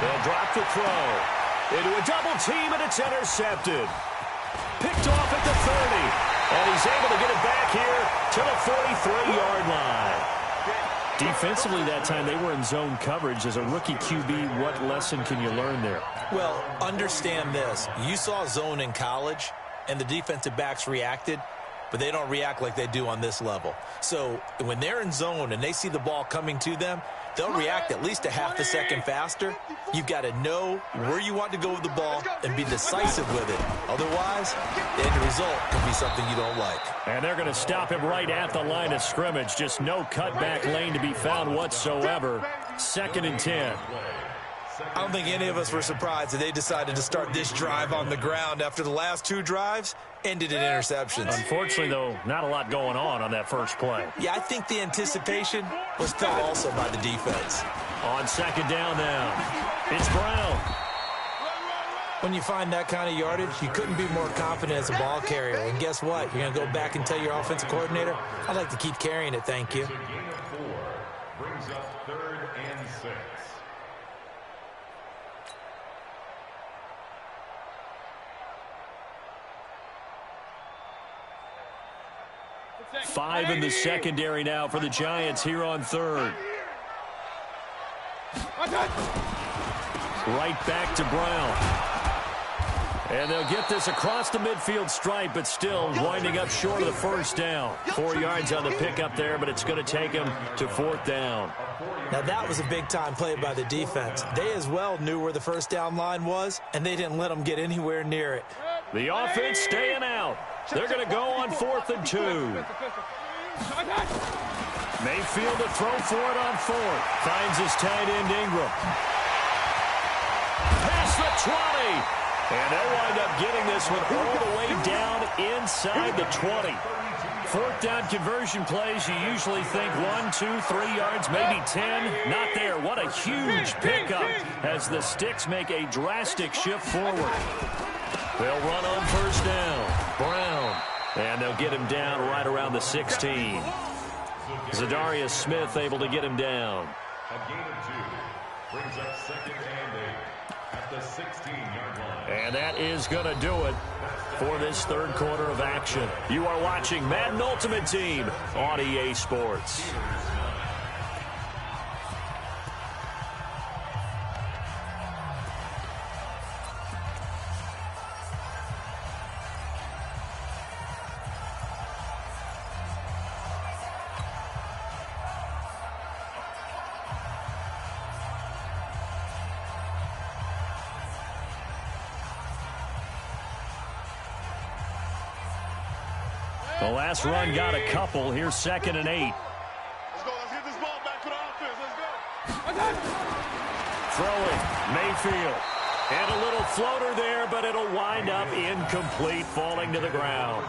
They'll drop the throw. Into a double team, and it's intercepted. Picked off at the 30. And he's able to get it back here to the 43-yard line. Defensively that time, they were in zone coverage. As a rookie QB, what lesson can you learn there? Well, understand this. You saw zone in college, and the defensive backs reacted, but they don't react like they do on this level. So when they're in zone and they see the ball coming to them, they'll react at least a half a second faster. You've got to know where you want to go with the ball and be decisive with it. Otherwise, the end result can be something you don't like. And they're going to stop him right at the line of scrimmage. Just no cutback lane to be found whatsoever. 2nd and 10. I don't think any of us were surprised that they decided to start this drive on the ground after the last 2 drives ended in interceptions. Unfortunately, though, not a lot going on that first play. Yeah, I think the anticipation was felt also by the defense. On 2nd down now, it's Brown. When you find that kind of yardage, you couldn't be more confident as a ball carrier. And guess what? You're going to go back and tell your offensive coordinator, I'd like to keep carrying it, thank you. Brings up 3rd and 6. Five in the secondary now for the Giants here on 3rd. Right back to Brown. And they'll get this across the midfield stripe, but still winding up short of the first down. 4 yards on the pickup there, but it's going to take him to 4th down. Now that was a big-time play by the defense. They as well knew where the first down line was, and they didn't let them get anywhere near it. The offense staying out. They're going to go on 4th and 2. Mayfield to throw for it on 4th. Finds his tight end Ingram. Past the 20. And they'll wind up getting this one all the way down inside the 20. 4th down conversion plays, you usually think 1, 2, 3 yards, maybe 10. Not there. What a huge pickup as the Sticks make a drastic shift forward. They'll run on 1st down. Brown. And they'll get him down right around the 16. Zadarius Smith able to get him down. A gain of 2. Brings up 2nd and 8 at the 16-yard line. And that is going to do it for this 3rd quarter of action. You are watching Madden Ultimate Team on EA Sports. The last run got a couple. Here's 2nd and 8. Let's go. Let's get this ball back to the offense. Let's go. Throwing, Mayfield. And a little floater there, but it'll wind up incomplete, falling to the ground.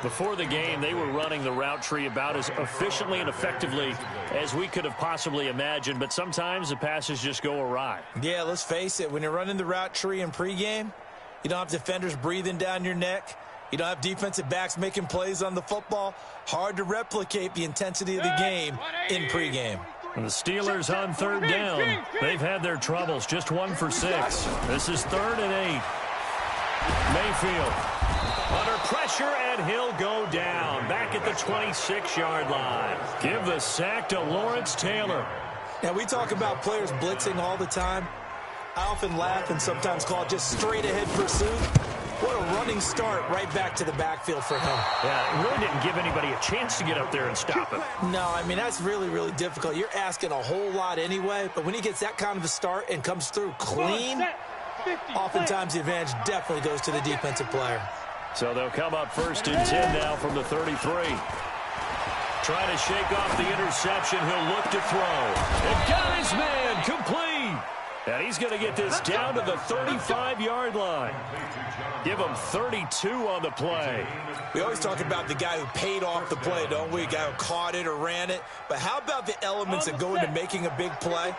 Before the game, they were running the route tree about as efficiently and effectively as we could have possibly imagined, but sometimes the passes just go awry. Yeah, let's face it. When you're running the route tree in pregame, you don't have defenders breathing down your neck. You don't have defensive backs making plays on the football. Hard to replicate the intensity of the game in pregame. And the Steelers on 3rd down. They've had their troubles. Just 1 for 6. This is 3rd and 8. Mayfield under pressure, and he'll go down. Back at the 26-yard line. Give the sack to Lawrence Taylor. Now, we talk about players blitzing all the time. I often laugh and sometimes call it just straight-ahead pursuit. What a running start right back to the backfield for him. Yeah, it really didn't give anybody a chance to get up there and stop him. No, I mean, that's really, really difficult. You're asking a whole lot anyway, but when he gets that kind of a start and comes through clean, oftentimes the advantage definitely goes to the defensive player. So they'll come up 1st and 10 now from the 33. Trying to shake off the interception. He'll look to throw. And guy's man complete. And he's going to get this down to the 35-yard line. Give him 32 on the play. We always talk about the guy who paid off the play, don't we? A guy who caught it or ran it. But how about the elements that go into making a big play?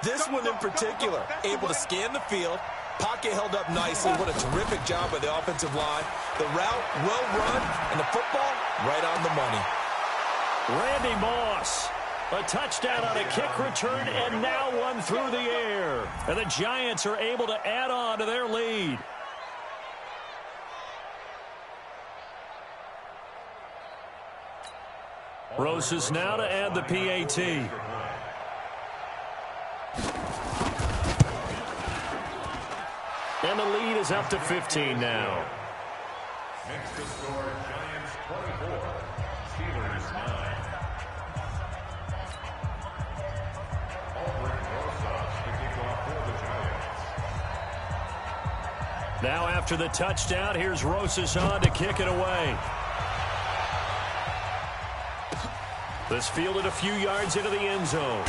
This one in particular, able to scan the field, pocket held up nicely. What a terrific job by the offensive line. The route well run, and the football right on the money. Randy Moss. A touchdown on a kick return, and now one through the air. And the Giants are able to add on to their lead. Rosas now to add the PAT. And the lead is up to 15 now. Next to score, Giants 24, Steelers 9. Albert Rosas to kick off for the Giants. Now after the touchdown, here's Rosas on to kick it away. This fielded a few yards into the end zone.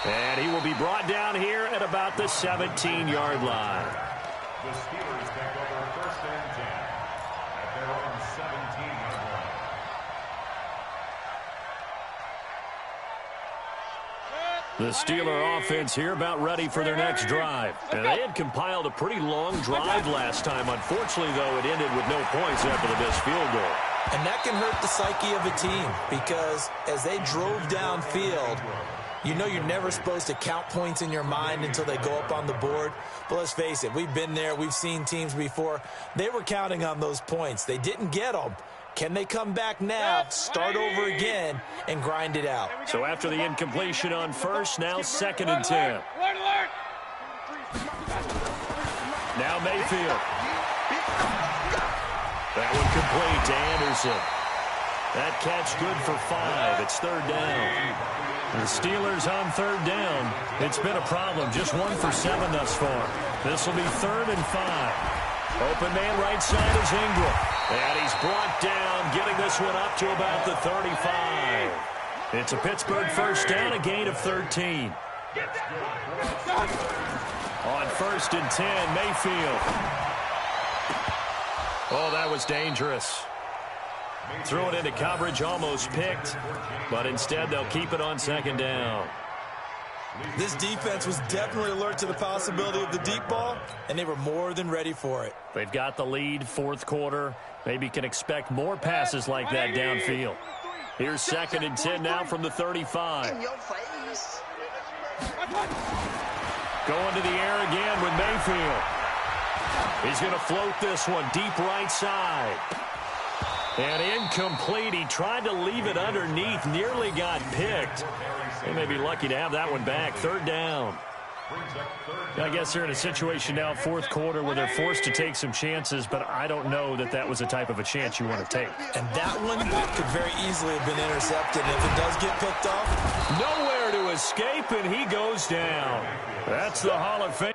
And he will be brought down here at about the 17-yard line. The Steelers take over first and 10 at their own 17-yard line. The Steeler offense here about ready for their next drive. And they had compiled a pretty long drive last time. Unfortunately, though, it ended with no points after the missed field goal. And that can hurt the psyche of a team because as they drove downfield, you know you're never supposed to count points in your mind until they go up on the board. But let's face it, we've been there. We've seen teams before. They were counting on those points. They didn't get them. Can they come back now, start over again, and grind it out? So after the incompletion on first, now second and 10. Now Mayfield. That one complete to Anderson. That catch good for 5. It's third down. The Steelers on third down. It's been a problem. Just 1 for 7 thus far. This will be third and 5. Open man right side is Ingram. And he's brought down, getting this one up to about the 35. It's a Pittsburgh first down, a gain of 13. On first and 10, Mayfield. Oh, that was dangerous. Threw it into coverage, almost picked, but instead they'll keep it on second down. This defense was definitely alert to the possibility of the deep ball, and they were more than ready for it. They've got the lead, fourth quarter. Maybe can expect more passes like that downfield. Here's second and 10 now from the 35. In your face. Going to the air again with Mayfield. He's going to float this one deep right side. And incomplete. He tried to leave it underneath, nearly got picked. They may be lucky to have that one back. Third down. I guess they're in a situation now, fourth quarter, where they're forced to take some chances, but I don't know that that was the type of a chance you want to take. And that one could very easily have been intercepted. And if it does get picked off, nowhere to escape, and he goes down. That's the Hall of Fame.